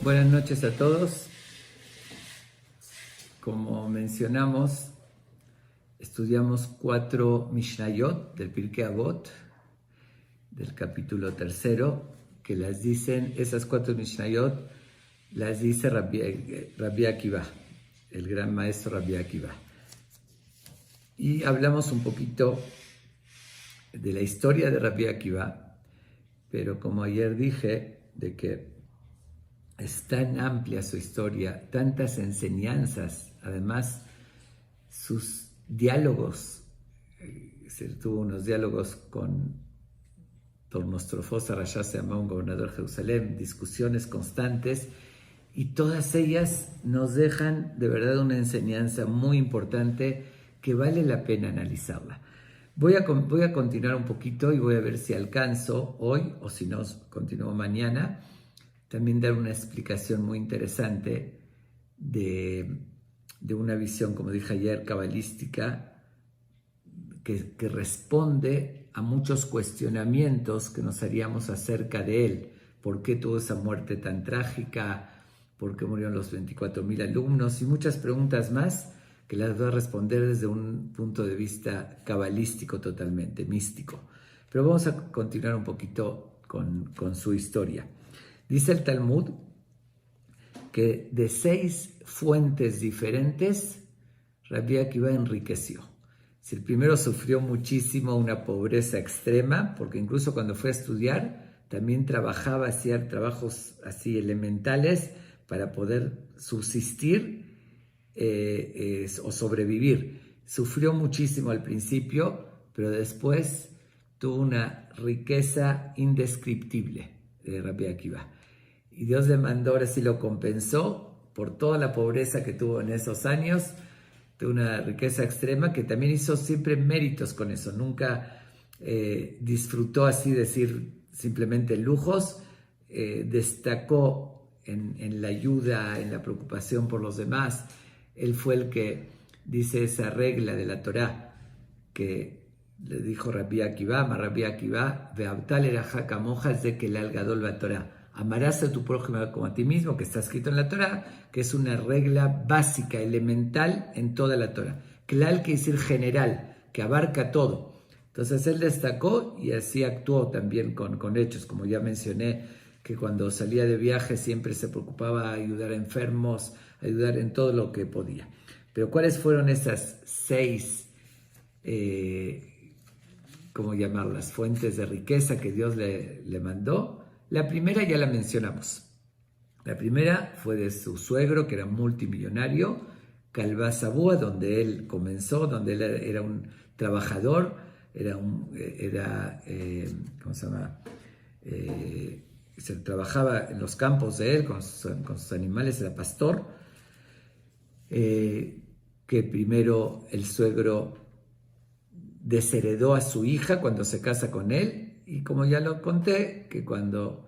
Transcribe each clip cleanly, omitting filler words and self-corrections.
Buenas noches a todos. Como mencionamos, estudiamos 4 Mishnayot del Pirkei Avot, del capítulo 3, que las dicen, esas 4 Mishnayot las dice Rabbi Akiva, el gran maestro Rabbi Akiva. Y hablamos un poquito de la historia de Rabbi Akiva, pero como ayer dije, de que es tan amplia su historia, tantas enseñanzas, además sus diálogos, tuvo unos diálogos con Tornostrofos Arashá Seamá, un gobernador de Jerusalén, discusiones constantes, y todas ellas nos dejan de verdad una enseñanza muy importante que vale la pena analizarla. Voy a continuar un poquito y voy a ver si alcanzo hoy, o si no, continúo mañana, también dar una explicación muy interesante de una visión, como dije ayer, cabalística, que responde a muchos cuestionamientos que nos haríamos acerca de él. ¿Por qué tuvo esa muerte tan trágica? ¿Por qué murieron los 24,000 alumnos? Y muchas preguntas más que las voy a responder desde un punto de vista cabalístico totalmente, místico. Pero vamos a continuar un poquito con su historia. Dice el Talmud que de 6 fuentes diferentes Rabbi Akiva enriqueció. Si el primero sufrió muchísimo una pobreza extrema, porque incluso cuando fue a estudiar también trabajaba, hacía trabajos así elementales para poder subsistir o sobrevivir. Sufrió muchísimo al principio, pero después tuvo una riqueza indescriptible de Rabbi Akiva. Y Dios le mandó, ahora sí lo compensó por toda la pobreza que tuvo en esos años, de una riqueza extrema, que también hizo siempre méritos con eso. Nunca disfrutó, así decir, simplemente lujos. Destacó en la ayuda, en la preocupación por los demás. Él fue el que dice esa regla de la Torá que le dijo Rabbi Akiva, Rabbi Akiva, Ve'avtal eraja kamoja, es de que el algadol va Torá. Amarás a tu prójimo como a ti mismo, que está escrito en la Torá, que es una regla básica, elemental en toda la Torá. Klal quiere decir general, que abarca todo. Entonces él destacó y así actuó también con hechos, como ya mencioné, que cuando salía de viaje siempre se preocupaba de ayudar a enfermos, ayudar en todo lo que podía. Pero ¿cuáles fueron esas 6, cómo llamarlas, fuentes de riqueza que Dios le mandó? La primera ya la mencionamos. La primera fue de su suegro, que era multimillonario, Calvá Sabúa, donde él comenzó, donde él era un trabajador, ¿cómo se llama? Se trabajaba en los campos de él, con sus animales, era pastor, que primero el suegro desheredó a su hija cuando se casa con él, y como ya lo conté, que cuando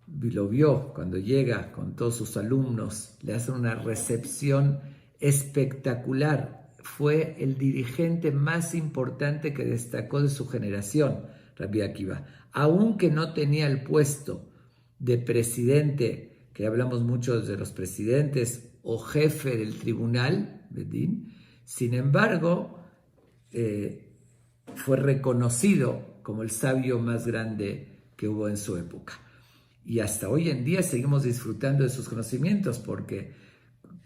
lo vio, cuando llega con todos sus alumnos, le hacen una recepción espectacular. Fue el dirigente más importante que destacó de su generación, Rabbi Akiva. Aunque no tenía el puesto de presidente, que hablamos mucho de los presidentes, o jefe del tribunal, Bedín, sin embargo, fue reconocido como el sabio más grande que hubo en su época. Y hasta hoy en día seguimos disfrutando de sus conocimientos, porque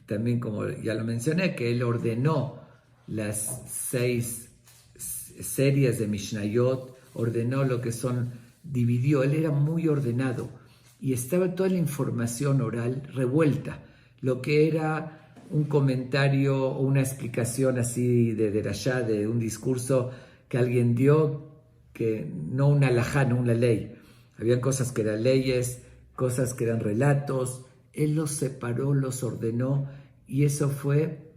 también, como ya lo mencioné, que él ordenó las 6 series de Mishnayot, ordenó lo que son, dividió, él era muy ordenado y estaba toda la información oral revuelta, lo que era un comentario o una explicación así de derashá, de un discurso que alguien dio, que no una halajá, no una ley. Habían cosas que eran leyes, cosas que eran relatos. Él los separó, los ordenó, y eso fue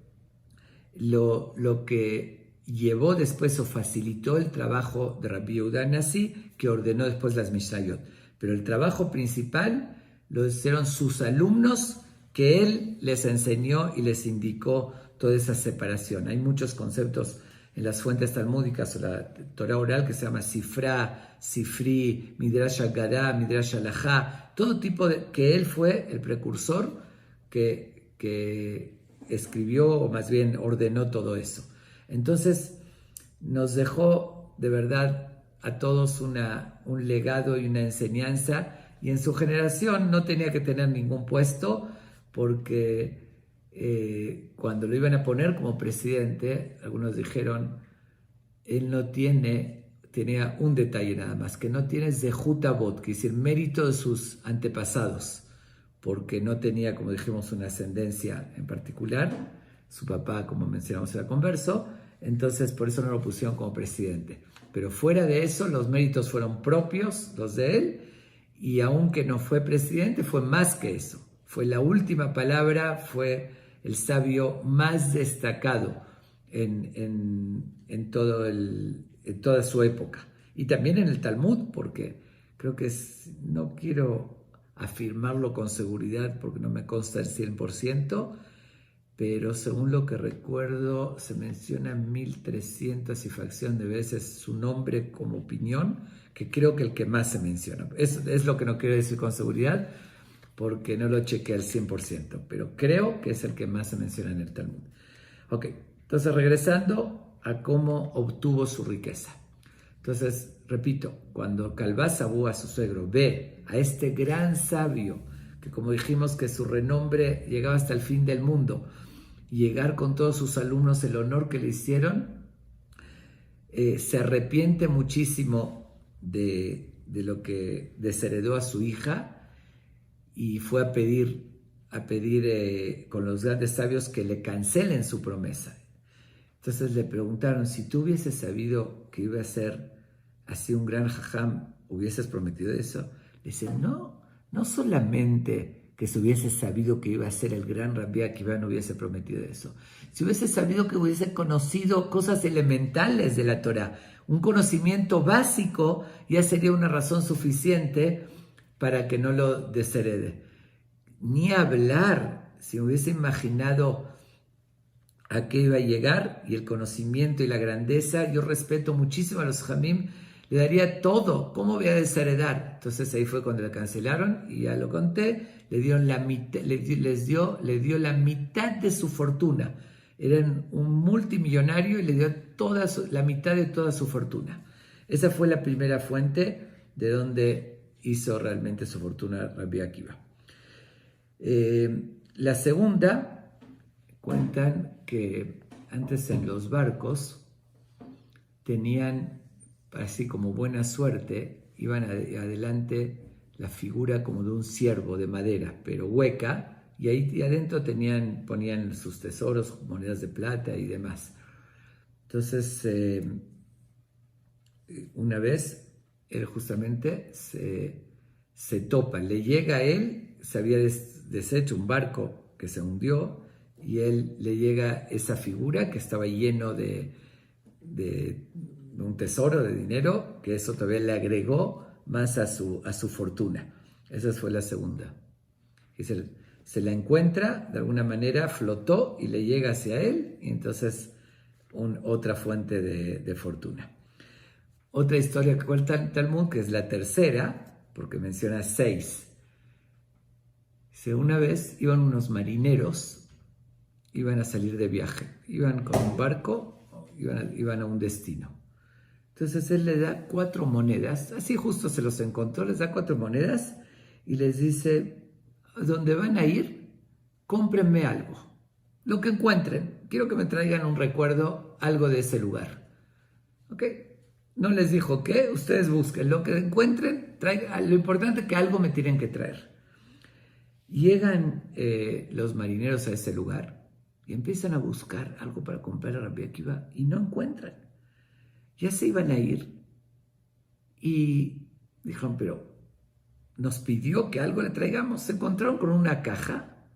lo que llevó después o facilitó el trabajo de Rabbi Yehuda Nasi, que ordenó después las Mishnayot. Pero el trabajo principal lo hicieron sus alumnos, que él les enseñó y les indicó toda esa separación. Hay muchos conceptos las fuentes talmúdicas o la Torah oral, que se llama Sifra, Sifri, Midrash Haggadah, Midrash Halajá, todo tipo de... que él fue el precursor que escribió, o más bien ordenó todo eso. Entonces nos dejó de verdad a todos un legado y una enseñanza, y en su generación no tenía que tener ningún puesto, porque cuando lo iban a poner como presidente, algunos dijeron, él no tenía un detalle nada más, que no tiene zehut avot, que es decir, mérito de sus antepasados, porque no tenía, como dijimos, una ascendencia en particular, su papá, como mencionamos, era converso, entonces por eso no lo pusieron como presidente. Pero fuera de eso, los méritos fueron propios, los de él, y aunque no fue presidente, fue más que eso. Fue la última palabra, fue el sabio más destacado en toda su época. Y también en el Talmud, porque creo que no quiero afirmarlo con seguridad porque no me consta el 100%, pero según lo que recuerdo, se menciona 1300 y fracción de veces su nombre como opinión, que creo que el que más se menciona. Es lo que no quiero decir con seguridad, porque no lo chequeé al 100%, pero creo que es el que más se menciona en el Talmud. Ok, entonces regresando a cómo obtuvo su riqueza. Entonces, repito, cuando Calvá-Sabú, a su suegro, ve a este gran sabio, que como dijimos que su renombre llegaba hasta el fin del mundo, llegar con todos sus alumnos, el honor que le hicieron, se arrepiente muchísimo de lo que desheredó a su hija, y fue a pedir con los grandes sabios que le cancelen su promesa. Entonces le preguntaron, si tú hubieses sabido que iba a ser así un gran jajam, ¿hubieses prometido eso? Le dice, no solamente que si hubiese sabido que iba a ser el gran Rabbi Akiva, no hubiese prometido eso. Si hubiese sabido que hubiese conocido cosas elementales de la Torah, un conocimiento básico, ya sería una razón suficiente para que no lo desherede. Ni hablar, si hubiese imaginado a qué iba a llegar, y el conocimiento y la grandeza, yo respeto muchísimo a los jamim, le daría todo. ¿Cómo voy a desheredar? Entonces ahí fue cuando le cancelaron, y ya lo conté, le dio la mitad de su fortuna. Eran un multimillonario y le dio la mitad de toda su fortuna. Esa fue la primera fuente de donde hizo realmente su fortuna Rabbi Akiva. La segunda, cuentan que antes en los barcos tenían, así como buena suerte, iban adelante la figura como de un ciervo de madera, pero hueca, y ahí adentro ponían sus tesoros, monedas de plata y demás. Entonces, una vez, él justamente se topa, le llega a él, se había deshecho un barco que se hundió, y él le llega esa figura que estaba lleno de un tesoro de dinero, que eso todavía le agregó más a su fortuna. Esa fue la segunda. Y se la encuentra, de alguna manera flotó y le llega hacia él, y entonces otra fuente de fortuna. Otra historia que cuenta el Talmud, que es la tercera, porque menciona 6. Dice, una vez iban unos marineros, iban a salir de viaje, iban con un barco, iban a un destino. Entonces él le da 4 monedas, así justo se los encontró, les da 4 monedas y les dice, ¿dónde van a ir? Cómprenme algo, lo que encuentren, quiero que me traigan un recuerdo, algo de ese lugar. ¿Ok? No les dijo qué, ustedes busquen, lo que encuentren, traigan, lo importante es que algo me tienen que traer. Llegan los marineros a ese lugar y empiezan a buscar algo para comprar a Rabbi Akiva y no encuentran. Ya se iban a ir y dijeron, pero nos pidió que algo le traigamos. Se encontraron con una caja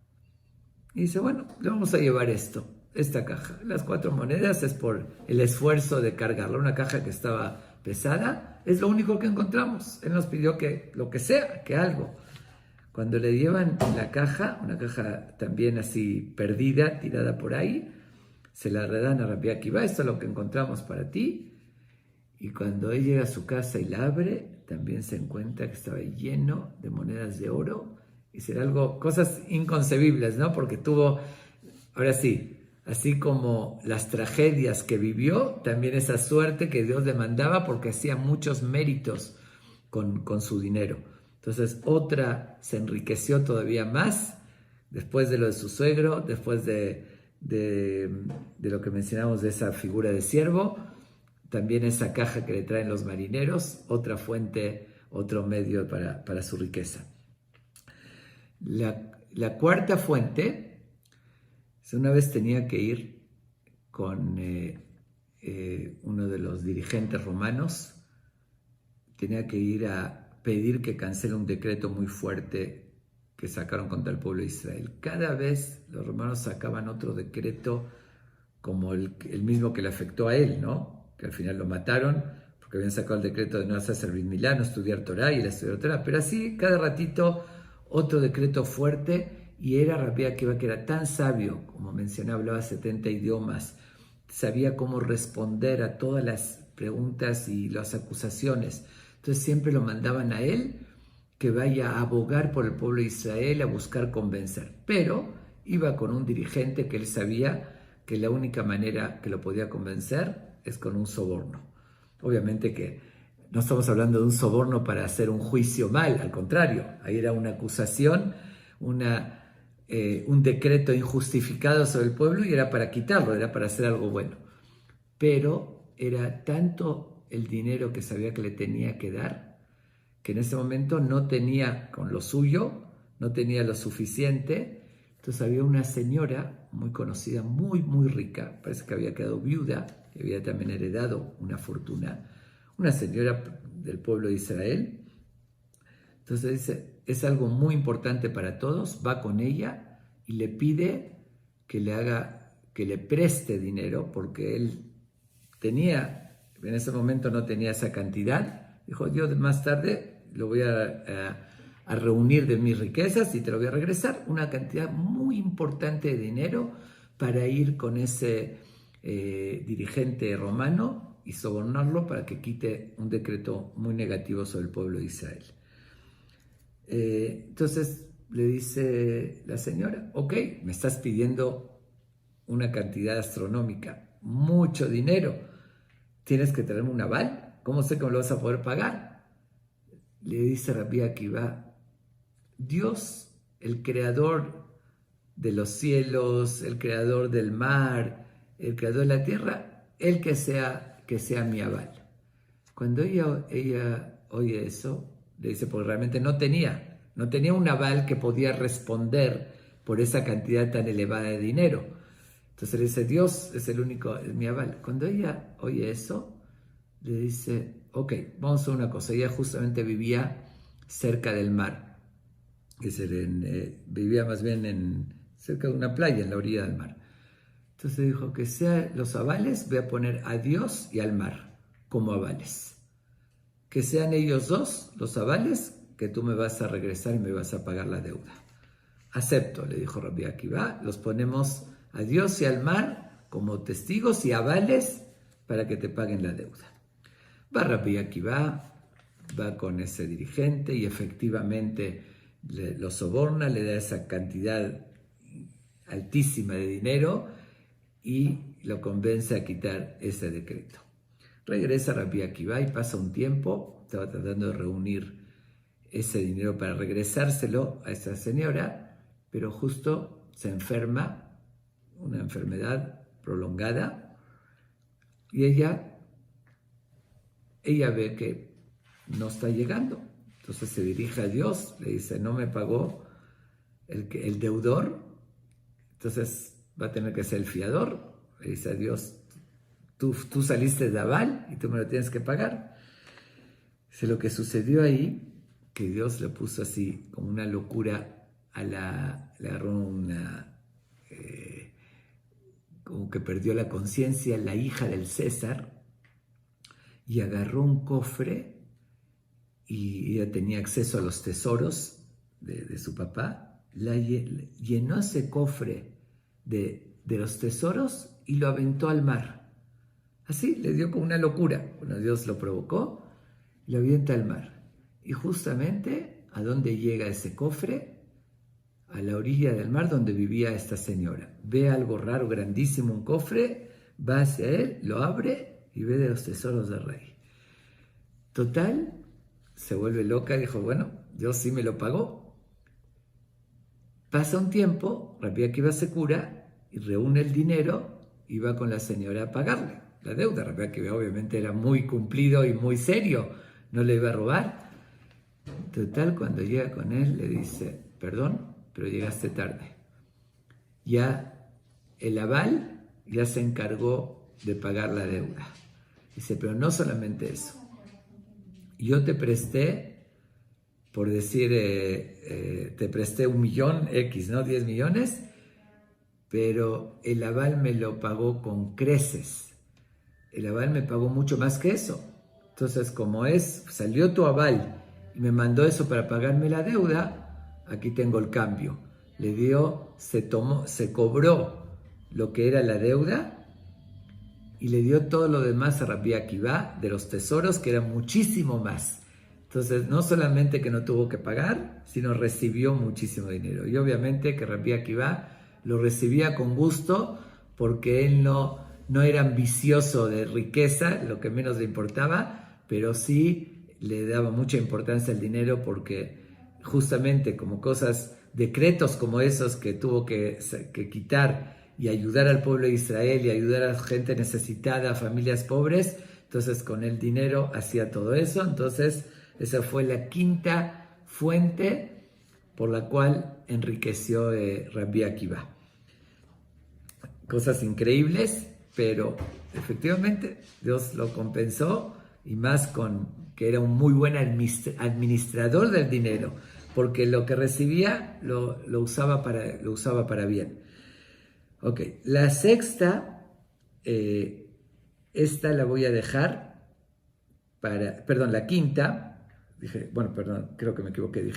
y dice, bueno, le vamos a llevar esta caja. Las 4 monedas es por el esfuerzo de cargarla. Una caja que estaba pesada, es lo único que encontramos. Él nos pidió que lo que sea, que algo. Cuando le llevan la caja, una caja también así perdida, tirada por ahí, se la dan a Rabbi Akiva, esto es lo que encontramos para ti. Y cuando él llega a su casa y la abre, también se encuentra que estaba lleno de monedas de oro. Y será algo, cosas inconcebibles, ¿no? Porque tuvo, ahora sí, así como las tragedias que vivió, también esa suerte que Dios le mandaba porque hacía muchos méritos con su dinero. Entonces otra se enriqueció todavía más después de lo de su suegro, después de lo que mencionamos de esa figura de siervo, también esa caja que le traen los marineros, otra fuente, otro medio para su riqueza. La cuarta fuente, una vez tenía que ir con uno de los dirigentes romanos, tenía que ir a pedir que cancele un decreto muy fuerte que sacaron contra el pueblo de Israel. Cada vez los romanos sacaban otro decreto como el mismo que le afectó a él, ¿no? Que al final lo mataron porque habían sacado el decreto de no hacer Brit Milá, no estudiar Torah, y él estudió Torah. Pero así, cada ratito, otro decreto fuerte, y era Rabbi Akiva, que era tan sabio, como mencioné, hablaba 70 idiomas, sabía cómo responder a todas las preguntas y las acusaciones. Entonces siempre lo mandaban a él que vaya a abogar por el pueblo de Israel, a buscar convencer. Pero iba con un dirigente que él sabía que la única manera que lo podía convencer es con un soborno. Obviamente que no estamos hablando de un soborno para hacer un juicio mal, al contrario, ahí era una acusación, un decreto injustificado sobre el pueblo y era para quitarlo, era para hacer algo bueno. Pero era tanto el dinero que sabía que le tenía que dar, que en ese momento no tenía con lo suyo, no tenía lo suficiente. Entonces había una señora muy conocida, muy, muy rica, parece que había quedado viuda, que había también heredado una fortuna, una señora del pueblo de Israel. Entonces dice, es algo muy importante para todos, va con ella y le pide que le preste dinero, porque él tenía, en ese momento no tenía esa cantidad. Dijo, yo más tarde lo voy a reunir de mis riquezas y te lo voy a regresar, una cantidad muy importante de dinero para ir con ese dirigente romano y sobornarlo para que quite un decreto muy negativo sobre el pueblo de Israel. Entonces le dice la señora, ok, me estás pidiendo una cantidad astronómica, mucho dinero, tienes que traerme un aval, ¿cómo sé que me lo vas a poder pagar? Le dice Rabbi Akiva, Dios, el creador de los cielos, el creador del mar, el creador de la tierra, él que sea mi aval. Cuando ella oye eso, le dice, porque realmente no tenía un aval que podía responder por esa cantidad tan elevada de dinero. Entonces le dice, Dios es el único, es mi aval. Cuando ella oye eso, le dice, ok, vamos a hacer una cosa. Ella justamente vivía cerca del mar, vivía más bien cerca de una playa, en la orilla del mar. Entonces dijo, que sean los avales, voy a poner a Dios y al mar como avales. Que sean ellos dos los avales, que tú me vas a regresar y me vas a pagar la deuda. Acepto, le dijo Rabbi Akiva, los ponemos a Dios y al mar como testigos y avales para que te paguen la deuda. Va Rabbi Akiva, va con ese dirigente y efectivamente lo soborna, le da esa cantidad altísima de dinero y lo convence a quitar ese decreto. Regresa Rabbi Akiva y pasa un tiempo, estaba tratando de reunir ese dinero para regresárselo a esa señora, pero justo se enferma, una enfermedad prolongada, y ella ve que no está llegando. Entonces se dirige a Dios, le dice, no me pagó el deudor, entonces va a tener que ser el fiador. Le dice a Dios, tú saliste de aval y tú me lo tienes que pagar. Dice, lo que sucedió ahí, que Dios le puso así como una locura le agarró como que perdió la conciencia la hija del César, y agarró un cofre, y ella tenía acceso a los tesoros de su papá, llenó ese cofre de los tesoros y lo aventó al mar. Así, le dio como una locura. Bueno, Dios lo provocó y lo avienta al mar. Y justamente, ¿a dónde llega ese cofre? A la orilla del mar donde vivía esta señora. Ve algo raro, grandísimo, un cofre, va hacia él, lo abre y ve de los tesoros del rey. Total, se vuelve loca y dijo, bueno, Dios sí me lo pagó. Pasa un tiempo, Rabbi Akiva se cura y reúne el dinero y va con la señora a pagarle la deuda. Rabbi Akiva obviamente era muy cumplido y muy serio, no le iba a robar. Total, cuando llega con él le dice, perdón, pero llegaste tarde. Ya el aval ya se encargó de pagar la deuda. Dice, pero no solamente eso. Yo te presté, por decir, te presté 1 millón X, ¿no? 10 millones, pero el aval me lo pagó con creces. El aval me pagó mucho más que eso. Entonces, como salió tu aval y me mandó eso para pagarme la deuda, aquí tengo el cambio. Se cobró lo que era la deuda y le dio todo lo demás a Rabbi Akiva de los tesoros, que era muchísimo más. Entonces, no solamente que no tuvo que pagar, sino recibió muchísimo dinero. Y obviamente que Rabbi Akiva lo recibía con gusto, porque él no era ambicioso de riqueza, lo que menos le importaba, pero sí le daba mucha importancia al dinero, porque justamente como decretos como esos que tuvo que quitar y ayudar al pueblo de Israel y ayudar a gente necesitada, a familias pobres, entonces con el dinero hacía todo eso. Entonces esa fue la quinta fuente por la cual enriqueció Rabbi Akiva. Cosas increíbles, pero efectivamente Dios lo compensó, y más con que era un muy buen administrador del dinero, porque lo que recibía lo usaba para bien. Ok, la sexta, esta la voy a dejar la quinta, creo que me equivoqué,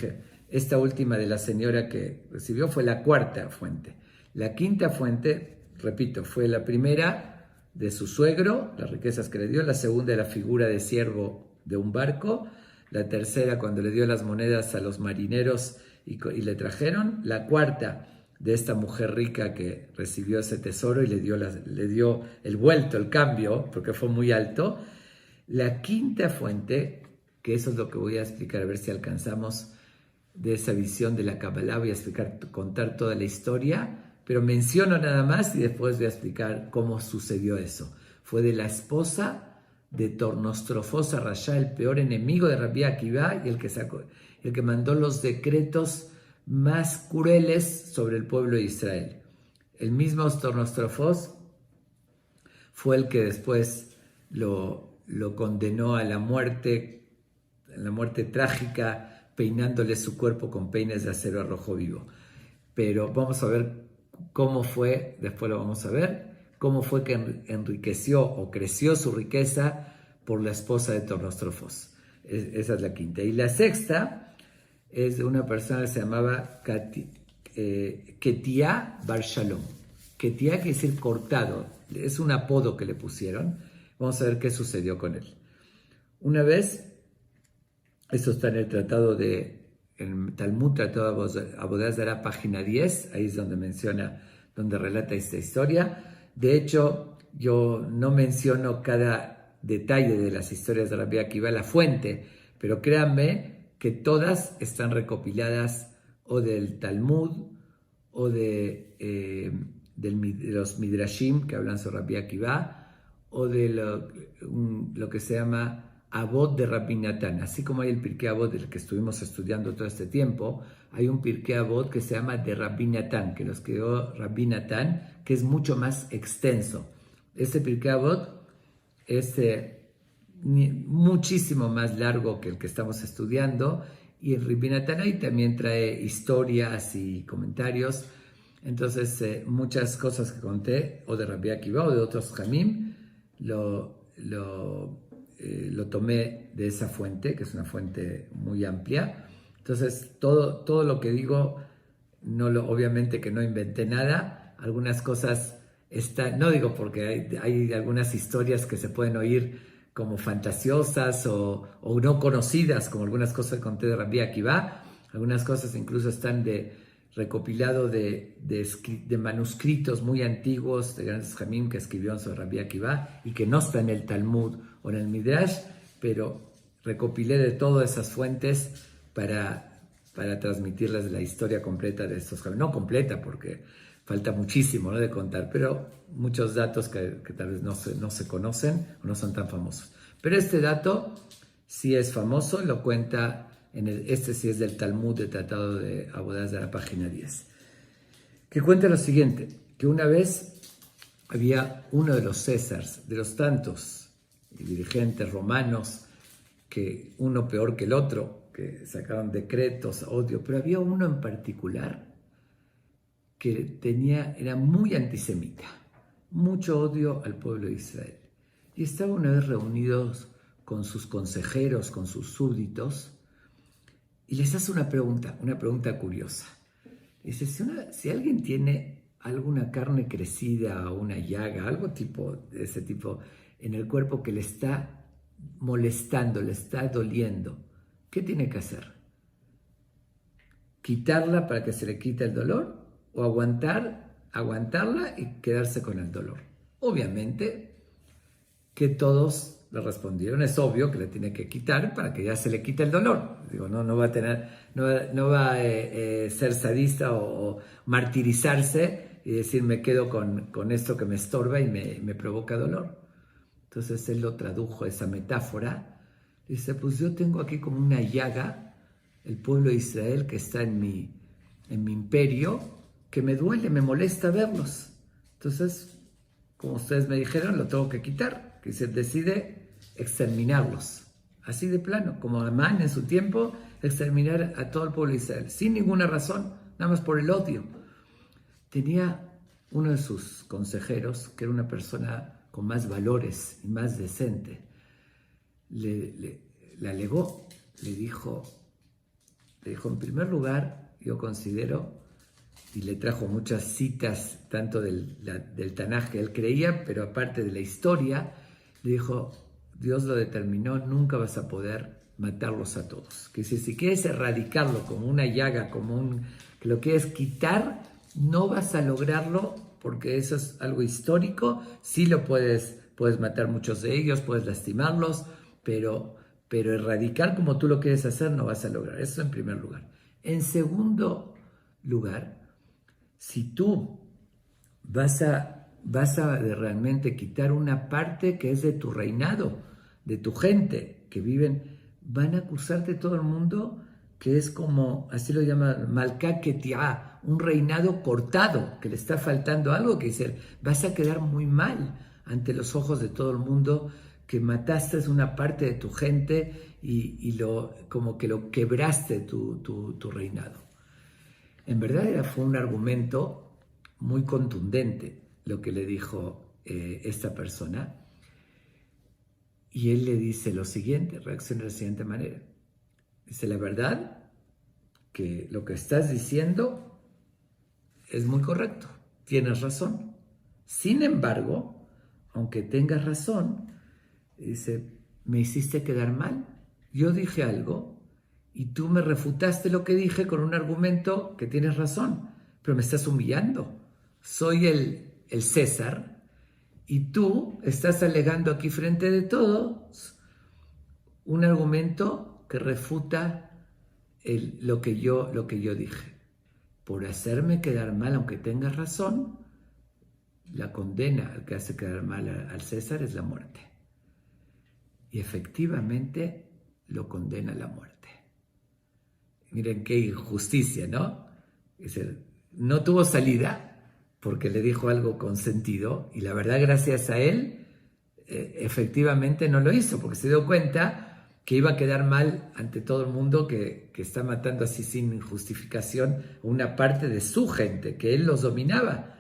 esta última de la señora que recibió fue la cuarta fuente. La quinta fuente, repito, fue la primera de su suegro, las riquezas que le dio; la segunda, la figura de siervo de un barco; la tercera, cuando le dio las monedas a los marineros y le trajeron; la cuarta, de esta mujer rica que recibió ese tesoro y le dio el vuelto, el cambio, porque fue muy alto. La quinta fuente, que eso es lo que voy a explicar, a ver si alcanzamos de esa visión de la Kabbalah, voy a contar toda la historia, pero menciono nada más y después voy a explicar cómo sucedió eso. Fue de la esposa de Tornostrofos Rasha, el peor enemigo de Rabbi Akiva, y el que mandó los decretos más crueles sobre el pueblo de Israel. El mismo Tornostrofos fue el que después lo condenó a la muerte trágica, peinándole su cuerpo con peines de acero a rojo vivo. Pero vamos a ver cómo fue, después lo vamos a ver, cómo fue que enriqueció o creció su riqueza por la esposa de Tornostrofos. Esa es la quinta. Y la sexta es de una persona que se llamaba Ketia Bar Shalom. Ketia quiere decir cortado, es un apodo que le pusieron. Vamos a ver qué sucedió con él. Una vez, esto está en el en Talmud, Tratado de Avodah Zará, página 10, ahí es donde relata esta historia. De hecho, yo no menciono cada detalle de las historias de Rabbi Akiva, la fuente, pero créanme que todas están recopiladas o del Talmud o de los Midrashim que hablan sobre Rabbi Akiva, o de lo que se llama Avot de Rabbi Natán. Así como hay el Pirkei Avot del que estuvimos estudiando todo este tiempo, hay un Pirkei Avot que se llama de Rabbi Natán, que los creó Rabbi Natán, que es mucho más extenso. Este Pirkei Avot es muchísimo más largo que el que estamos estudiando, y el Rabbi Natán ahí también trae historias y comentarios. Entonces muchas cosas que conté o de Rabbi Akiva o de otros Jamim lo tomé de esa fuente, que es una fuente muy amplia. Entonces todo lo que digo, obviamente que no inventé nada. Algunas cosas no digo porque hay algunas historias que se pueden oír como fantasiosas o no conocidas, como algunas cosas que conté de Rabbi Akiva, algunas cosas incluso están recopilado de manuscritos muy antiguos de grandes jamim que escribió sobre Rabbi Akiva y que no está en el Talmud o en el Midrash, pero recopilé de todas esas fuentes para transmitirles la historia completa de estos jamim. No completa porque falta muchísimo, ¿no?, de contar, pero muchos datos que tal vez no se conocen o no son tan famosos. Pero este dato sí es famoso, lo cuenta este sí es del Talmud, del Tratado de Abodás de la página 10, que cuenta lo siguiente, que una vez había uno de los Césares, de los tantos dirigentes romanos, que uno peor que el otro, que sacaban decretos, odio, pero había uno en particular que era muy antisemita, mucho odio al pueblo de Israel. Y estaba una vez reunidos con sus consejeros, con sus súbditos, y les hace una pregunta curiosa. Dice, si alguien tiene alguna carne crecida o una llaga, algo de ese tipo en el cuerpo que le está molestando, le está doliendo, ¿qué tiene que hacer? ¿Quitarla para que se le quite el dolor? ¿O aguantarla y quedarse con el dolor? Obviamente que todos le respondieron, es obvio que le tiene que quitar para que ya se le quite el dolor. Digo, no va a ser sadista o martirizarse y decir, me quedo con esto que me estorba y me provoca dolor. Entonces él lo tradujo, esa metáfora. Dice, pues yo tengo aquí como una llaga, el pueblo de Israel que está en mi imperio, que me duele, me molesta verlos. Entonces, como ustedes me dijeron, lo tengo que quitar, que se decide exterminarlos. Así de plano, como Amán en su tiempo, exterminar a todo el pueblo de Israel, sin ninguna razón, nada más por el odio. Tenía uno de sus consejeros, que era una persona con más valores y más decente, le alegó, le dijo, en primer lugar, yo considero, y le trajo muchas citas, tanto del Tanaj que él creía, pero aparte de la historia, le dijo, Dios lo determinó, nunca vas a poder matarlos a todos. Que si quieres erradicarlo como una llaga, que lo quieres quitar, no vas a lograrlo, porque eso es algo histórico. Sí lo puedes matar muchos de ellos, puedes lastimarlos, pero erradicar como tú lo quieres hacer no vas a lograr. Eso en primer lugar. En segundo lugar, si tú vas a realmente quitar una parte que es de tu reinado, de tu gente que viven, van a acusarte todo el mundo que es como, así lo llama Malká Ketia, un reinado cortado, que le está faltando algo, que dice, vas a quedar muy mal ante los ojos de todo el mundo, que mataste una parte de tu gente y como que lo quebraste tu reinado. En verdad fue un argumento muy contundente lo que le dijo esta persona. Y él le dice lo siguiente, reacciona de la siguiente manera. Dice, la verdad que lo que estás diciendo es muy correcto, tienes razón. Sin embargo, aunque tengas razón, dice, me hiciste quedar mal. Yo dije algo y tú me refutaste lo que dije con un argumento que tienes razón, pero me estás humillando. Soy el César y tú estás alegando aquí frente de todos un argumento que refuta lo que yo dije. Por hacerme quedar mal, aunque tengas razón, la condena al que hace quedar mal al César es la muerte. Y efectivamente lo condena a la muerte. Miren qué injusticia, ¿no? Es decir, no tuvo salida porque le dijo algo con sentido y la verdad, gracias a él, efectivamente no lo hizo porque se dio cuenta que iba a quedar mal ante todo el mundo que está matando así sin justificación una parte de su gente, que él los dominaba.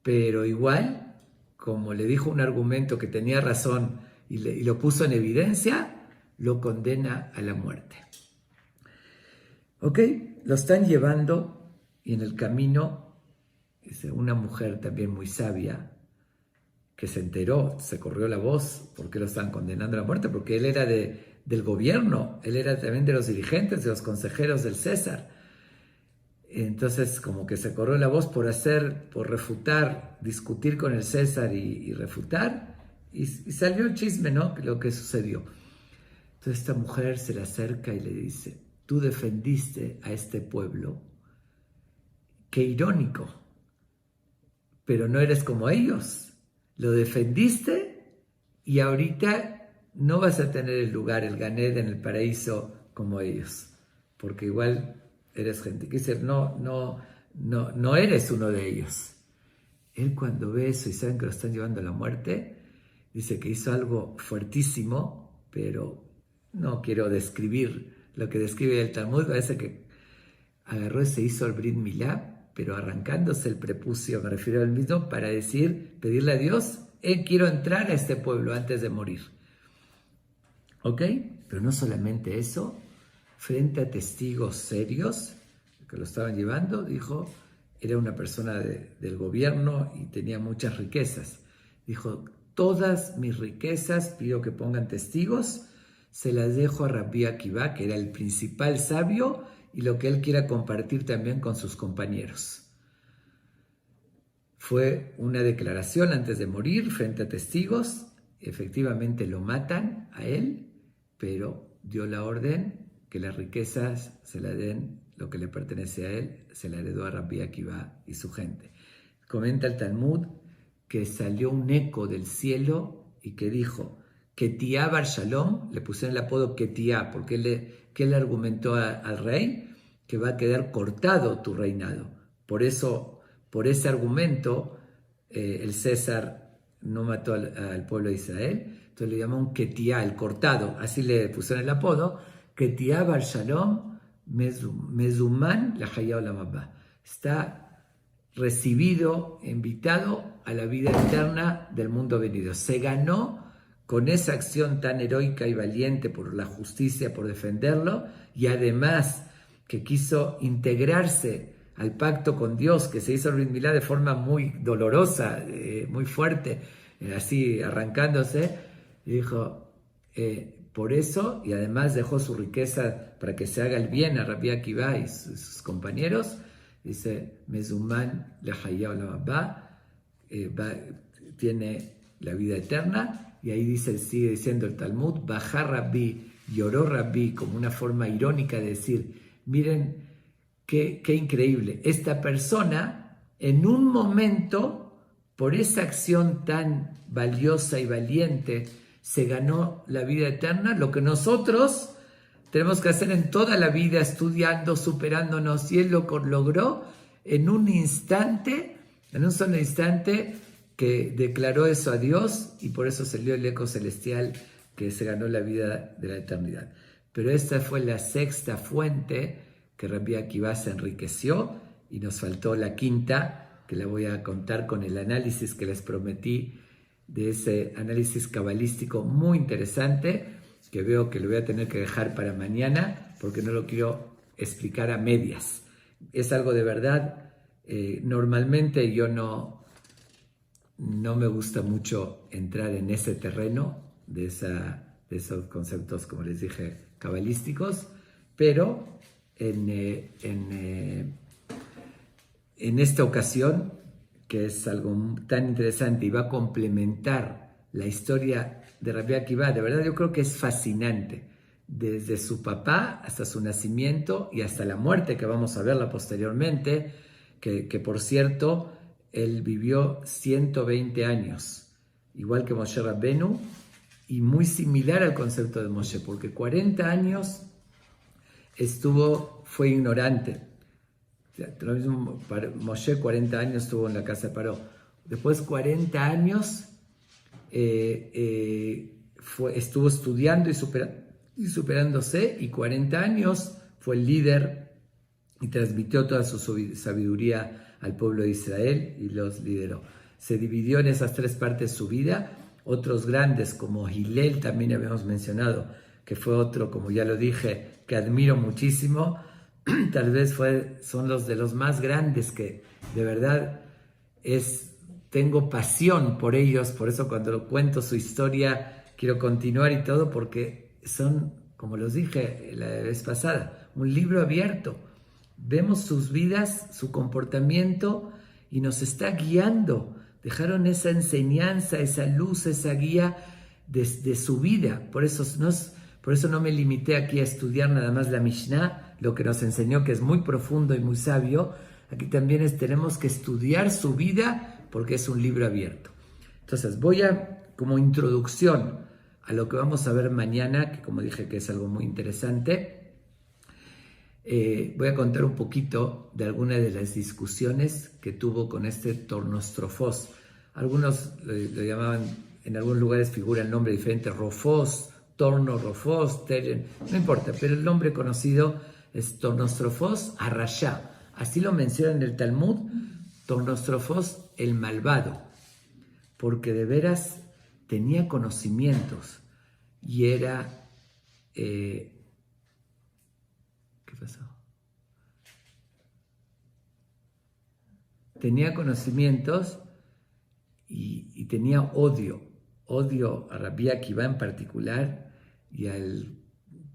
Pero igual, como le dijo un argumento que tenía razón y lo puso en evidencia, lo condena a la muerte. ¿Ok? Lo están llevando y en el camino Dice, una mujer también muy sabia, que se enteró, se corrió la voz, ¿por qué lo están condenando a la muerte? Porque él era del gobierno, él era también de los dirigentes, de los consejeros del César. Entonces, como que se corrió la voz por refutar, discutir con el César y refutar, y salió el chisme, ¿no? Lo que sucedió. Entonces esta mujer se le acerca y le dice, tú defendiste a este pueblo, qué irónico, pero no eres como ellos. Lo defendiste y ahorita no vas a tener el lugar, el Ganed en el paraíso como ellos, porque igual eres gente. Quiere decir, no eres uno de ellos. Él cuando ve eso y saben que lo están llevando a la muerte, dice que hizo algo fuertísimo, pero no quiero describir lo que describe el Talmud. Parece que agarró y se hizo el Brit Milá, pero arrancándose el prepucio, me refiero al mismo, para pedirle a Dios, quiero entrar a este pueblo antes de morir. ¿Ok? Pero no solamente eso, frente a testigos serios que lo estaban llevando, dijo, era una persona del gobierno y tenía muchas riquezas. Dijo, todas mis riquezas, pido que pongan testigos, se las dejo a Rabbi Akiva, que era el principal sabio, y lo que él quiera compartir también con sus compañeros. Fue una declaración antes de morir frente a testigos, efectivamente lo matan a él, pero dio la orden que las riquezas se la den, lo que le pertenece a él, se la heredó a Rabbi Akiva y su gente. Comenta el Talmud que salió un eco del cielo y que dijo, Ketia Bar Shalom, le pusieron el apodo Ketia, porque él le argumentó al rey que va a quedar cortado tu reinado. Por ese argumento, el César no mató al pueblo de Israel, entonces le llamaron Ketia, el cortado, así le pusieron el apodo, Ketia Bar Shalom Mezuman la Hayá Olam Haba. Está recibido, invitado a la vida eterna del mundo venido. Se ganó con esa acción tan heroica y valiente por la justicia, por defenderlo, y además que quiso integrarse al pacto con Dios, que se hizo el Brit Milá de forma muy dolorosa, muy fuerte, así arrancándose, y dijo, por eso, y además dejó su riqueza para que se haga el bien a Rabbi Akiva y sus compañeros, dice, Mezuman lehaya olam haba, tiene la vida eterna. Y ahí sigue diciendo el Talmud, Bajá Rabbi, lloró Rabbi, como una forma irónica de decir, miren qué increíble, esta persona en un momento, por esa acción tan valiosa y valiente, se ganó la vida eterna, lo que nosotros tenemos que hacer en toda la vida, estudiando, superándonos, y él lo logró en un instante, en un solo instante, que declaró eso a Dios y por eso salió el eco celestial que se ganó la vida de la eternidad. Pero esta fue la sexta fuente que Rabbi Akiva se enriqueció y nos faltó la quinta, que la voy a contar con el análisis que les prometí, de ese análisis cabalístico muy interesante, que veo que lo voy a tener que dejar para mañana porque no lo quiero explicar a medias. Es algo de verdad, normalmente yo no me gusta mucho entrar en ese terreno de esos conceptos, como les dije, cabalísticos, pero en esta ocasión, que es algo tan interesante y va a complementar la historia de Rabbi Akiva, de verdad yo creo que es fascinante, desde su papá hasta su nacimiento y hasta la muerte, que vamos a verla posteriormente, que por cierto, él vivió 120 años, igual que Moshe Rabbenu, y muy similar al concepto de Moshe, porque 40 años fue ignorante. Lo mismo, Moshe 40 años estuvo en la casa de Paró. Después 40 años estuvo estudiando y superándose, y 40 años fue el líder y transmitió toda su sabiduría al pueblo de Israel y los lideró. Se dividió en esas tres partes su vida. Otros grandes como Hillel, también habíamos mencionado, que fue otro, como ya lo dije, que admiro muchísimo. Tal vez son los de los más grandes que de verdad tengo pasión por ellos, por eso cuando cuento su historia quiero continuar y todo, porque son, como los dije la vez pasada, un libro abierto. Vemos sus vidas, su comportamiento y nos está guiando. Dejaron esa enseñanza, esa luz, esa guía de su vida. Por eso no me limité aquí a estudiar nada más la Mishnah, lo que nos enseñó, que es muy profundo y muy sabio. Aquí también tenemos que estudiar su vida porque es un libro abierto. Entonces como introducción a lo que vamos a ver mañana, que como dije que es algo muy interesante, voy a contar un poquito de algunas de las discusiones que tuvo con este Tornostrofos. Algunos lo llamaban, en algunos lugares figura el nombre diferente, Rofos, Torno, Rofos, Teren, no importa, pero el nombre conocido es Tornostrofos Arrayá. Así lo menciona en el Talmud, Tornostrofos el malvado, porque de veras tenía conocimientos y era... ¿qué pasó? Tenía conocimientos y tenía odio a Rabbi Akiva en particular y al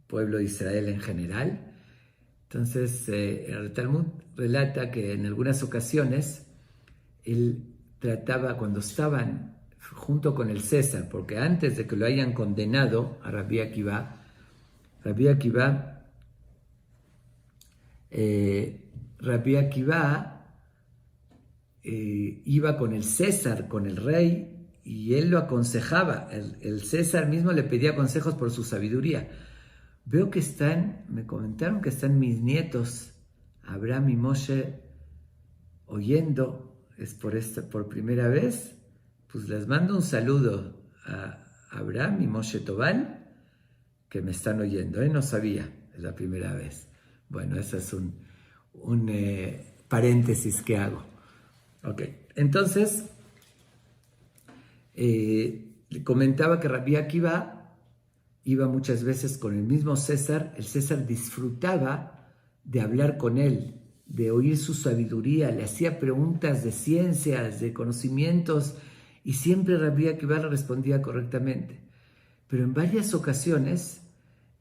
pueblo de Israel en general. Entonces, el Talmud relata que en algunas ocasiones él trataba, cuando estaban junto con el César, porque antes de que lo hayan condenado a Rabbi Akiva iba con el César, con el rey, y él lo aconsejaba. El César mismo le pedía consejos por su sabiduría. Veo que me comentaron que están mis nietos, Abraham y Moshe, oyendo, es por primera vez. Pues les mando un saludo a Abraham y Moshe Tobal, que me están oyendo, no sabía, es la primera vez. Bueno, ese es un paréntesis que hago. Ok, entonces, le comentaba que Rabbi Akiva iba muchas veces con el mismo César. El César disfrutaba de hablar con él, de oír su sabiduría, le hacía preguntas de ciencias, de conocimientos, y siempre Rabbi Akiva le respondía correctamente. Pero en varias ocasiones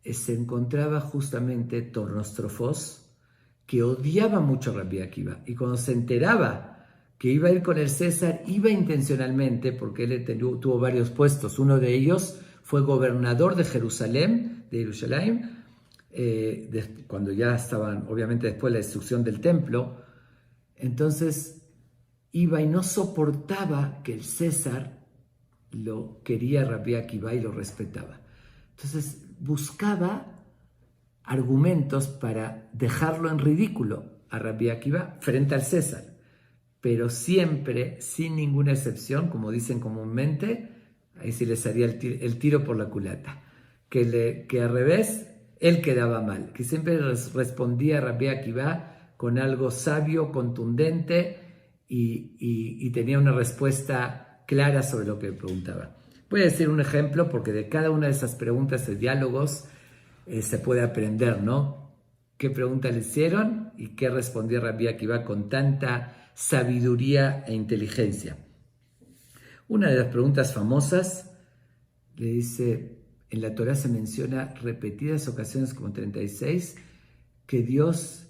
se encontraba justamente Tornostrofos, que odiaba mucho a Rabbi Akiva, y cuando se enteraba que iba a ir con el César, iba intencionalmente, porque él tuvo varios puestos. Uno de ellos fue gobernador de Jerusalén, cuando ya estaban, obviamente después de la destrucción del templo. Entonces iba y no soportaba que el César lo quería a Rabbi Akiva y lo respetaba. Entonces buscaba argumentos para dejarlo en ridículo a Rabbi Akiva frente al César, pero siempre, sin ninguna excepción, como dicen comúnmente, ahí sí les haría el tiro por la culata, que al revés, él quedaba mal, que siempre respondía a Rabbi Akiva con algo sabio, contundente, y tenía una respuesta clara sobre lo que preguntaba. Voy a decir un ejemplo, porque de cada una de esas preguntas de diálogos se puede aprender, ¿no? ¿Qué pregunta le hicieron y qué respondió Rabbi Akiva con tanta sabiduría e inteligencia? Una de las preguntas famosas le dice, en la Torá se menciona repetidas ocasiones, como 36, que Dios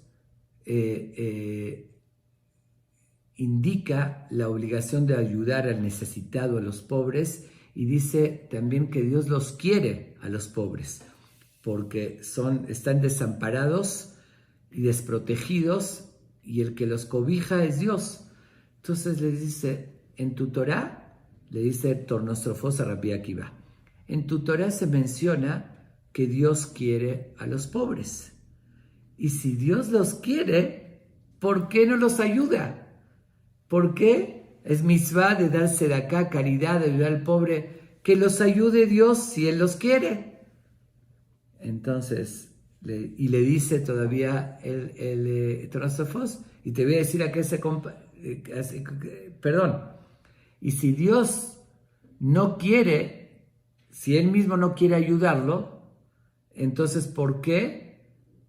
indica la obligación de ayudar al necesitado, a los pobres, y dice también que Dios los quiere a los pobres, porque están desamparados y desprotegidos, y el que los cobija es Dios. Entonces le dice, en tu Torá, le dice Tornostrofos a Rabbi Akiva, en tu Torá se menciona que Dios quiere a los pobres. Y si Dios los quiere, ¿por qué no los ayuda? ¿Por qué es mitzvah de dar sedacá, caridad, de ayudar al pobre? Que los ayude Dios si Él los quiere. Entonces, le dice todavía el Tornostrofos, y te voy a decir a qué perdón, y si Dios no quiere, si Él mismo no quiere ayudarlo, entonces ¿por qué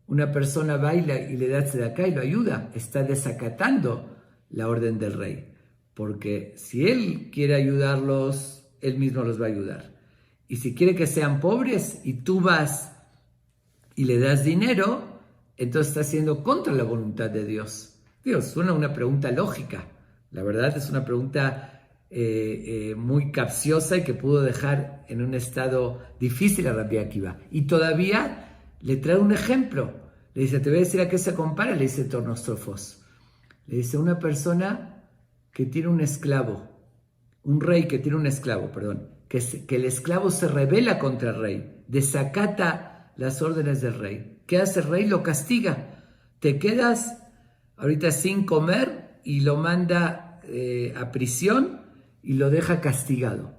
una persona va y le da tzedaká y lo ayuda? Está desacatando la orden del rey. porque si él quiere ayudarlos, él mismo los va a ayudar. Y si quiere que sean pobres y tú vas y le das dinero, entonces está haciendo contra la voluntad de Dios. Dios, suena una pregunta lógica. La verdad es una pregunta muy capciosa y que pudo dejar en un estado difícil a Rabbi Akiva. Y todavía le trae un ejemplo. Le dice, te voy a decir a qué se compara, le dice Tornostrofos. Le dice, una persona que tiene un esclavo, un rey que tiene un esclavo, perdón, que el esclavo se rebela contra el rey, desacata las órdenes del rey. ¿Qué hace el rey? Lo castiga. Te quedas ahorita sin comer y lo manda a prisión y lo deja castigado.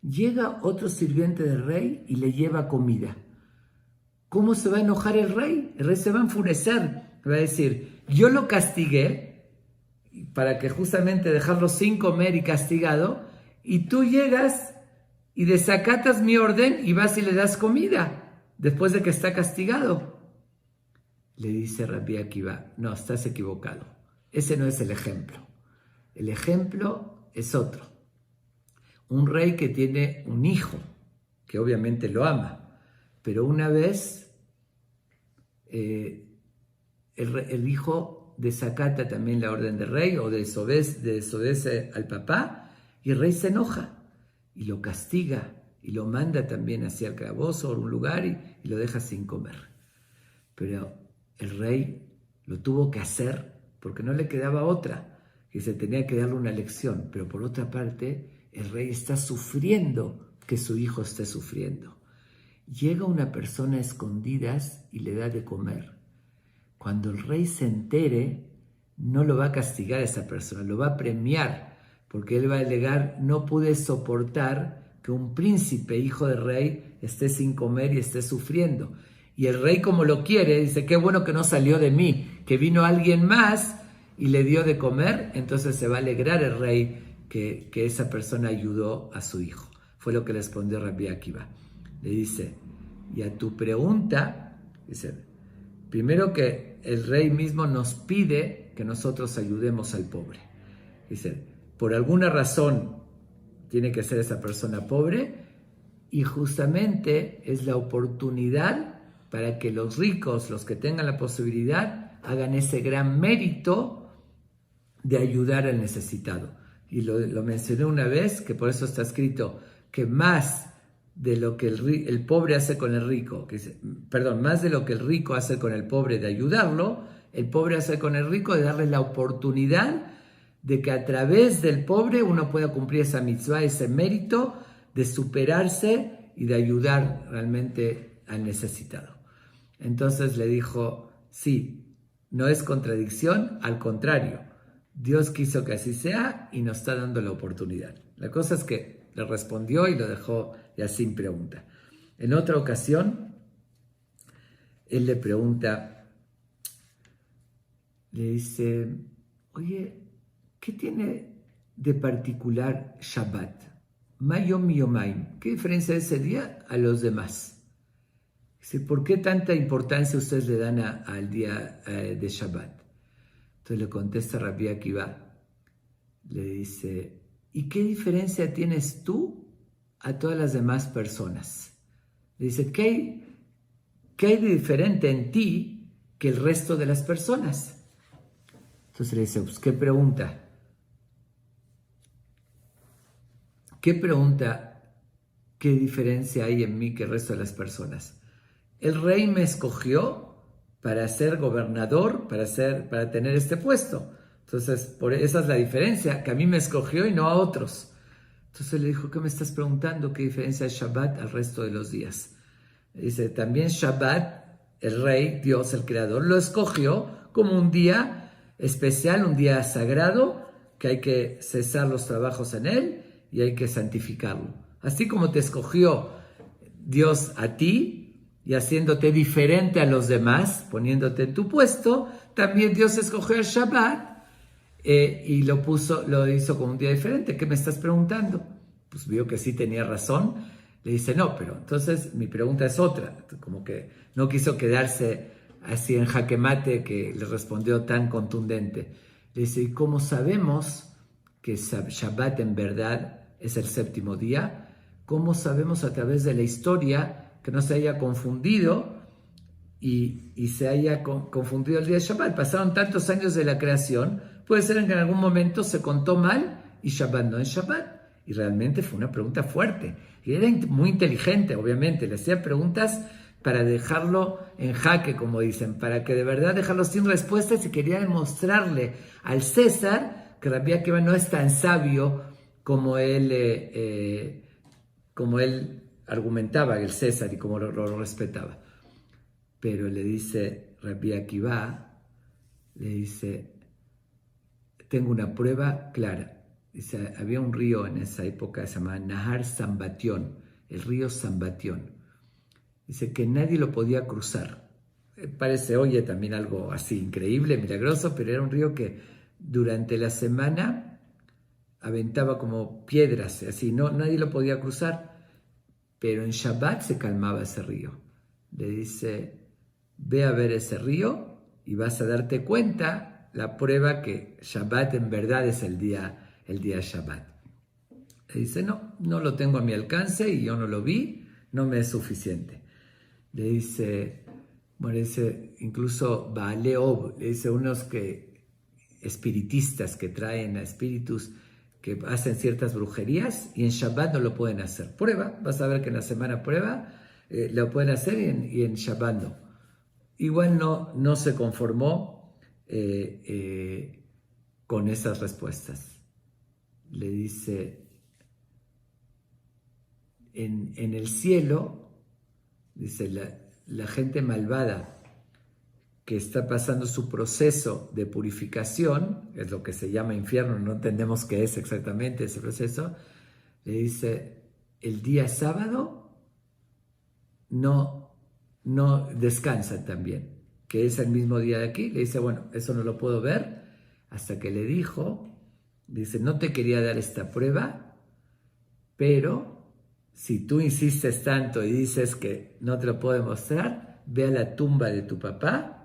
Llega otro sirviente del rey y le lleva comida. ¿Cómo se va a enojar el rey? El rey se va a enfurecer. Va a decir, yo lo castigué para que justamente dejarlo sin comer y castigado, y tú llegas y desacatas mi orden y vas y le das comida después de que está castigado. Le dice Rabbi Akiva, no, estás equivocado. Ese no es el ejemplo. El ejemplo es otro. Un rey que tiene un hijo, que obviamente lo ama, pero una vez el hijo desacata también la orden del rey o desobedece al papá, y el rey se enoja y lo castiga y lo manda también hacia el calabozo o un lugar y lo deja sin comer. Pero el rey lo tuvo que hacer porque no le quedaba otra, que se tenía que darle una lección. Pero por otra parte, el rey está sufriendo que su hijo esté sufriendo. Llega una persona a escondidas y le da de comer. Cuando el rey se entere, no lo va a castigar a esa persona, lo va a premiar, porque él va a alegar, no pude soportar que un príncipe, hijo de rey, esté sin comer y esté sufriendo. Y el rey, como lo quiere, dice, qué bueno que no salió de mí, que vino alguien más y le dio de comer, entonces se va a alegrar el rey que esa persona ayudó a su hijo. Fue lo que respondió Rabbi Akiva. Le dice, y a tu pregunta, dice, primero que el rey mismo nos pide que nosotros ayudemos al pobre. Dice, por alguna razón tiene que ser esa persona pobre, y justamente es la oportunidad para que los ricos, los que tengan la posibilidad, hagan ese gran mérito de ayudar al necesitado. Y lo mencioné una vez, que por eso está escrito que más de lo que el pobre hace con el rico, más de lo que el rico hace con el pobre de ayudarlo, el pobre hace con el rico de darle la oportunidad de que a través del pobre uno pueda cumplir esa mitzvah, ese mérito de superarse y de ayudar realmente al necesitado. Entonces le dijo, sí, no es contradicción, al contrario, Dios quiso que así sea y nos está dando la oportunidad. La cosa es que le respondió y lo dejó ya sin pregunta. En otra ocasión, él le pregunta, le dice, oye, ¿qué tiene de particular Shabbat? Mayom Yomaim. ¿Qué diferencia es ese día a los demás? Dice, ¿por qué tanta importancia ustedes le dan al día de Shabbat? Entonces le contesta Rabbi Akiva, le dice, ¿y qué diferencia tienes tú a todas las demás personas? Le dice, ¿qué hay de diferente en ti que el resto de las personas? Entonces le dice, pues, ¿qué pregunta? ¿Qué pregunta? ¿Qué diferencia hay en mí que el resto de las personas? El rey me escogió para ser gobernador, para tener este puesto. Entonces, esa es la diferencia, que a mí me escogió y no a otros. Entonces le dijo, ¿qué me estás preguntando? ¿Qué diferencia es Shabbat al resto de los días? Dice, también Shabbat, el rey, Dios, el creador, lo escogió como un día especial, un día sagrado, que hay que cesar los trabajos en él y hay que santificarlo. Así como te escogió Dios a ti, y haciéndote diferente a los demás, poniéndote en tu puesto, también Dios escogió el Shabbat y lo hizo como un día diferente. ¿Qué me estás preguntando? Pues vio que sí tenía razón. Le dice, no, pero entonces mi pregunta es otra. Como que no quiso quedarse así en jaque mate, que le respondió tan contundente. Le dice, ¿y cómo sabemos que Shabbat en verdad es el séptimo día? ¿Cómo sabemos a través de la historia que no se haya confundido y se haya confundido el día de Shabbat? Pasaron tantos años de la creación, puede ser en que en algún momento se contó mal y Shabbat no es Shabbat. Y realmente fue una pregunta fuerte. Y era muy inteligente, obviamente. Le hacía preguntas para dejarlo en jaque, como dicen, para que de verdad dejarlo sin respuestas, y quería demostrarle al César que Rabbi Akiva no es tan sabio como él argumentaba, el César, y como lo respetaba. Pero le dice Rabbi Akiva, le dice, tengo una prueba clara. Dice, había un río en esa época, se llamaba Nahar Sambatión, el río Sambatión. Dice que nadie lo podía cruzar. Parece, oye, también algo así increíble, milagroso, pero era un río que durante la semana aventaba como piedras, así, nadie lo podía cruzar, pero en Shabbat se calmaba ese río. Le dice, ve a ver ese río y vas a darte cuenta, la prueba que Shabbat en verdad es el día Shabbat. Le dice, no lo tengo a mi alcance y yo no lo vi, no me es suficiente. Le dice, incluso Baaleob, le dice unos espiritistas que traen a espíritus que hacen ciertas brujerías y en Shabbat no lo pueden hacer. Prueba, vas a ver que en la semana prueba, lo pueden hacer y en Shabbat no. Igual no se conformó con esas respuestas. Le dice, en el cielo, dice, la gente malvada que está pasando su proceso de purificación, es lo que se llama infierno, no entendemos qué es exactamente ese proceso, le dice, el día sábado no descansan también, que es el mismo día de aquí. Le dice, bueno, eso no lo puedo ver, hasta que le dijo, dice, no te quería dar esta prueba, pero si tú insistes tanto y dices que no te lo puedo demostrar, ve a la tumba de tu papá.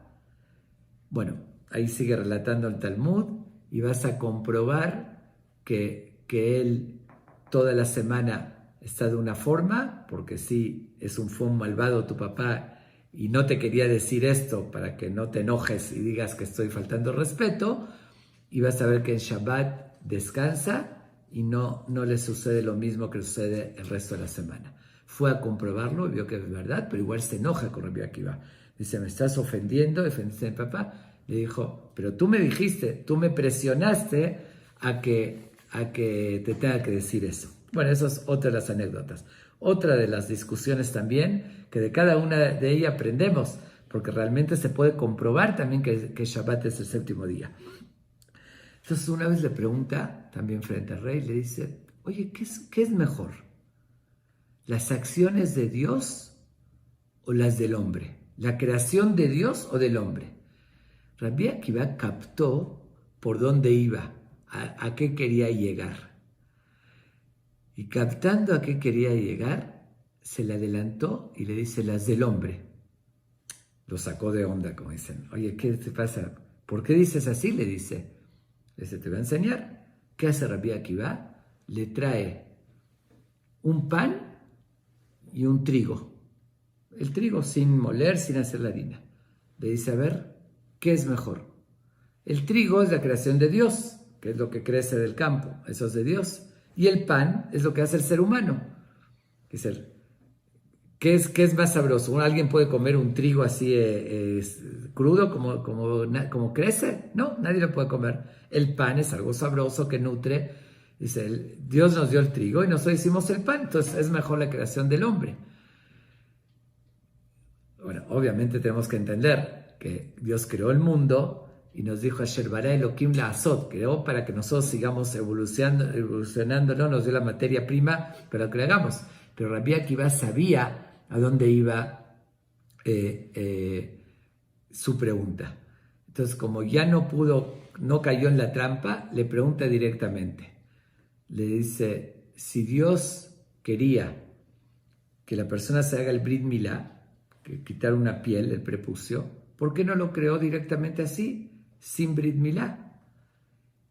Bueno, ahí sigue relatando el Talmud y vas a comprobar que él toda la semana está de una forma, porque sí, fue un malvado tu papá y no te quería decir esto para que no te enojes y digas que estoy faltando respeto, y vas a ver que en Shabbat descansa y no le sucede lo mismo que sucede el resto de la semana. Fue a comprobarlo y vio que es verdad, pero igual se enoja con Rabbi Akiva. Dice, me estás ofendiendo, ofendiste a mi papá. Le dijo, pero tú me dijiste, tú me presionaste a que te tenga que decir eso. Bueno, eso es otra de las anécdotas. Otra de las discusiones también, que de cada una de ellas aprendemos, porque realmente se puede comprobar también que Shabbat es el séptimo día. Entonces una vez le pregunta, también frente al rey, le dice, oye, ¿qué es mejor? ¿Las acciones de Dios o las del hombre? ¿La creación de Dios o del hombre? Rabbi Akiva captó por dónde iba, a qué quería llegar. Y captando a qué quería llegar, se le adelantó y le dice, las del hombre. Lo sacó de onda, como dicen. Oye, ¿qué te pasa? ¿Por qué dices así? Le dice, te voy a enseñar. ¿Qué hace Rabbi Akiva? Le trae un pan y un trigo. El trigo sin moler, sin hacer la harina. Le dice, a ver, ¿qué es mejor? El trigo es la creación de Dios, que es lo que crece del campo, eso es de Dios. Y el pan es lo que hace el ser humano. ¿Qué es más sabroso? ¿Alguien puede comer un trigo así crudo como crece? No, nadie lo puede comer. El pan es algo sabroso que nutre. Dice, Dios nos dio el trigo y nosotros hicimos el pan, entonces es mejor la creación del hombre. Bueno, obviamente tenemos que entender que Dios creó el mundo y nos dijo Asher bara Elohim la'asot, creó para que nosotros sigamos evolucionando, ¿no? Nos dio la materia prima para que lo hagamos. Pero Rabbi Akiva sabía a dónde iba su pregunta. Entonces, como ya no cayó en la trampa, le pregunta directamente. Le dice, si Dios quería que la persona se haga el Brit Milá, que quitar una piel, el prepucio, ¿por qué no lo creó directamente así, sin Brit Milá?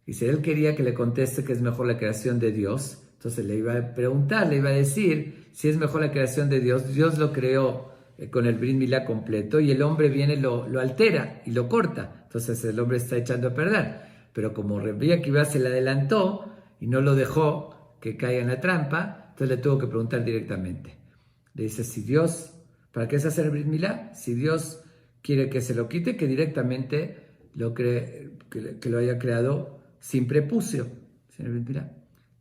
Dice, él quería que le conteste que es mejor la creación de Dios. Entonces le iba a preguntar, le iba a decir si es mejor la creación de Dios. Dios lo creó con el Brit Milá completo y el hombre viene, lo altera y lo corta. Entonces el hombre está echando a perder. Pero como Rabbi Akiva se le adelantó y no lo dejó que caiga en la trampa, entonces le tuvo que preguntar directamente. Le dice, si Dios, ¿para qué se hace el Brit Milá? Si Dios quiere que se lo quite, que directamente que lo haya creado sin prepucio. Sin el Brit Milá.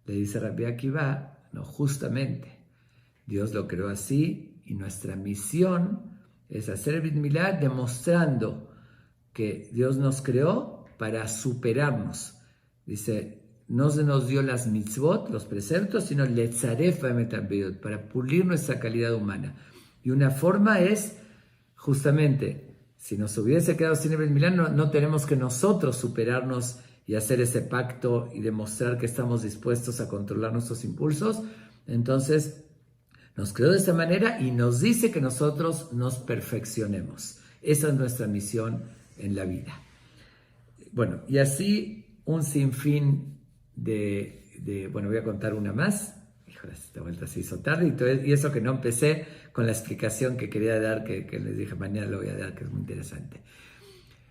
Le dice Rabbi Akiva, no, justamente, Dios lo creó así y nuestra misión es hacer el Brit Milá demostrando que Dios nos creó para superarnos. Dice, no se nos dio las mitzvot, los preceptos, sino letzaref metabedot, para pulir nuestra calidad humana. Y una forma es, justamente, si nos hubiese quedado sin el Brit Milá, no tenemos que nosotros superarnos y hacer ese pacto y demostrar que estamos dispuestos a controlar nuestros impulsos. Entonces, nos creó de esa manera y nos dice que nosotros nos perfeccionemos. Esa es nuestra misión en la vida. Bueno, y así un sinfín bueno, voy a contar una más. Híjole, esta vuelta se hizo tarde y eso que no empecé con la explicación que quería dar, que les dije mañana lo voy a dar, que es muy interesante.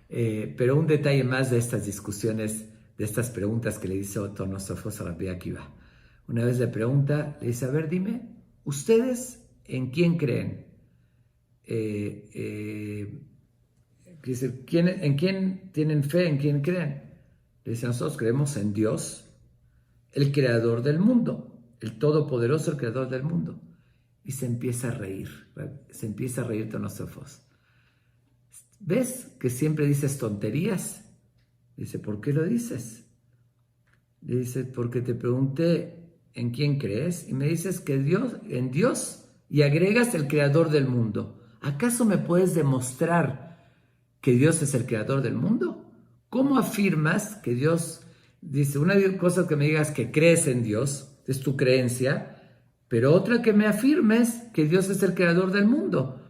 Pero un detalle más de estas discusiones, de estas preguntas que le hizo Tonosofos a Rabbi Akiva. Una vez le pregunta, le dice, a ver, dime, ¿ustedes en quién creen? Dice, ¿en quién tienen fe? ¿En quién creen? Le dice, nosotros creemos en Dios, el creador del mundo, el todopoderoso, el creador del mundo. Y se empieza a reír Tonosofos. ¿Ves que siempre dices tonterías? Dice, ¿por qué lo dices? Le dice, porque te pregunté en quién crees y me dices que en Dios y agregas el creador del mundo. ¿Acaso me puedes demostrar que Dios es el creador del mundo? ¿Cómo afirmas que Dios, dice, una cosa que me digas que crees en Dios, es tu creencia, pero otra que me afirmes que Dios es el creador del mundo?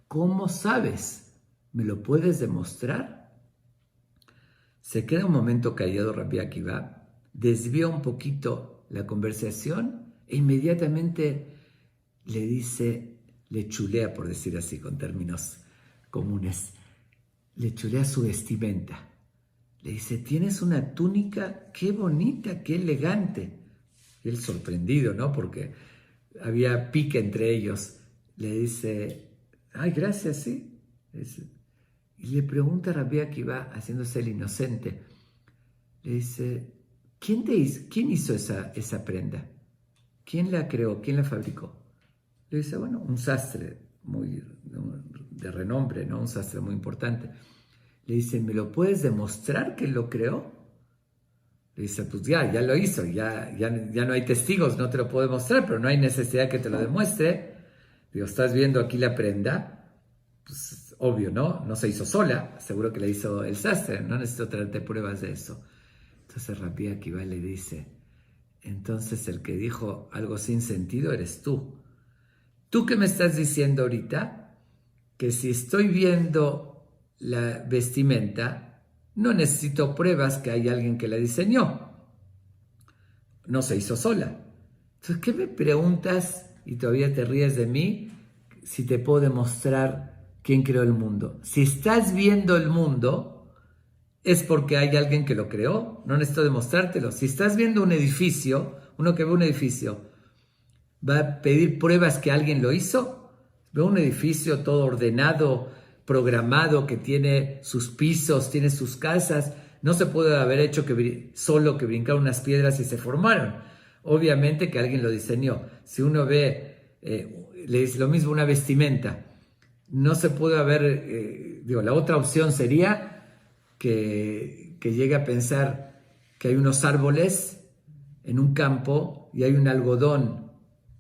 ¿Cómo sabes? ¿Me lo puedes demostrar? Se queda un momento callado Rabbi Akiva, desvía un poquito la conversación e inmediatamente le dice, le chulea, por decir así, con términos comunes, le chulea su vestimenta. Le dice, tienes una túnica, qué bonita, qué elegante. Y él sorprendido, ¿no? Porque había pique entre ellos. Le dice, ay, gracias, sí. Y le pregunta a Rabbi Akiva, haciéndose el inocente, le dice, ¿quién hizo esa prenda? ¿Quién la creó? ¿Quién la fabricó? Le dice, bueno, un sastre muy de renombre, ¿no? Un sastre muy importante. Le dice, ¿me lo puedes demostrar que lo creó? Le dice, pues ya lo hizo, ya no hay testigos, no te lo puedo demostrar, pero no hay necesidad que te lo demuestre. Digo, ¿estás viendo aquí la prenda? Pues obvio, ¿no? No se hizo sola, seguro que la hizo el sastre, no necesito traerte pruebas de eso. Entonces Rabbi Akiva le dice, entonces el que dijo algo sin sentido eres tú. ¿Tú qué me estás diciendo ahorita? Que si estoy viendo la vestimenta, no necesito pruebas que hay alguien que la diseñó. No se hizo sola. Entonces, ¿qué me preguntas y todavía te ríes de mí si te puedo demostrar quién creó el mundo? Si estás viendo el mundo, es porque hay alguien que lo creó. No necesito demostrártelo. Si estás viendo un edificio, uno que ve un edificio, ¿va a pedir pruebas que alguien lo hizo? Ve un edificio todo ordenado, programado, que tiene sus pisos, tiene sus casas. No se puede haber hecho solo que brincaron unas piedras y se formaron. Obviamente que alguien lo diseñó. Si uno ve, le dice lo mismo una vestimenta, no se puede haber, la otra opción sería que llegue a pensar que hay unos árboles en un campo y hay un algodón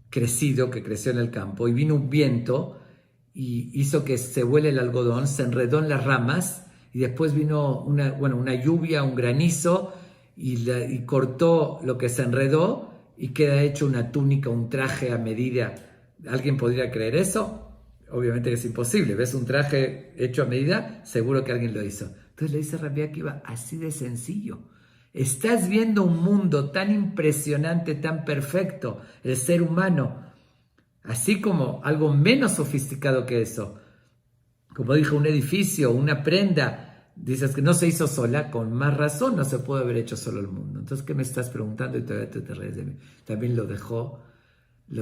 crecido que creció en el campo y vino un viento y hizo que se vuele el algodón, se enredó en las ramas y después vino una lluvia, un granizo y cortó lo que se enredó y queda hecho una túnica, un traje a medida. ¿Alguien podría creer eso? Obviamente que es imposible. ¿Ves un traje hecho a medida? Seguro que alguien lo hizo. Entonces le dice Rabbi Akiva, así de sencillo. Estás viendo un mundo tan impresionante, tan perfecto, el ser humano, así como algo menos sofisticado que eso. Como dijo, un edificio, una prenda, dices que no se hizo sola, con más razón no se puede haber hecho solo el mundo. Entonces, ¿qué me estás preguntando? Y todavía te ríes de mí. También lo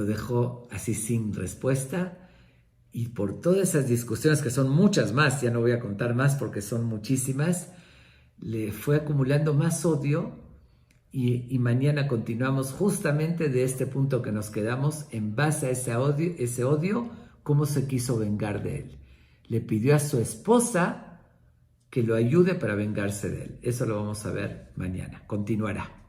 dejó así sin respuesta. Y por todas esas discusiones, que son muchas más, ya no voy a contar más porque son muchísimas, le fue acumulando más odio y mañana continuamos justamente de este punto que nos quedamos en base a ese odio, cómo se quiso vengar de él. Le pidió a su esposa que lo ayude para vengarse de él. Eso lo vamos a ver mañana. Continuará.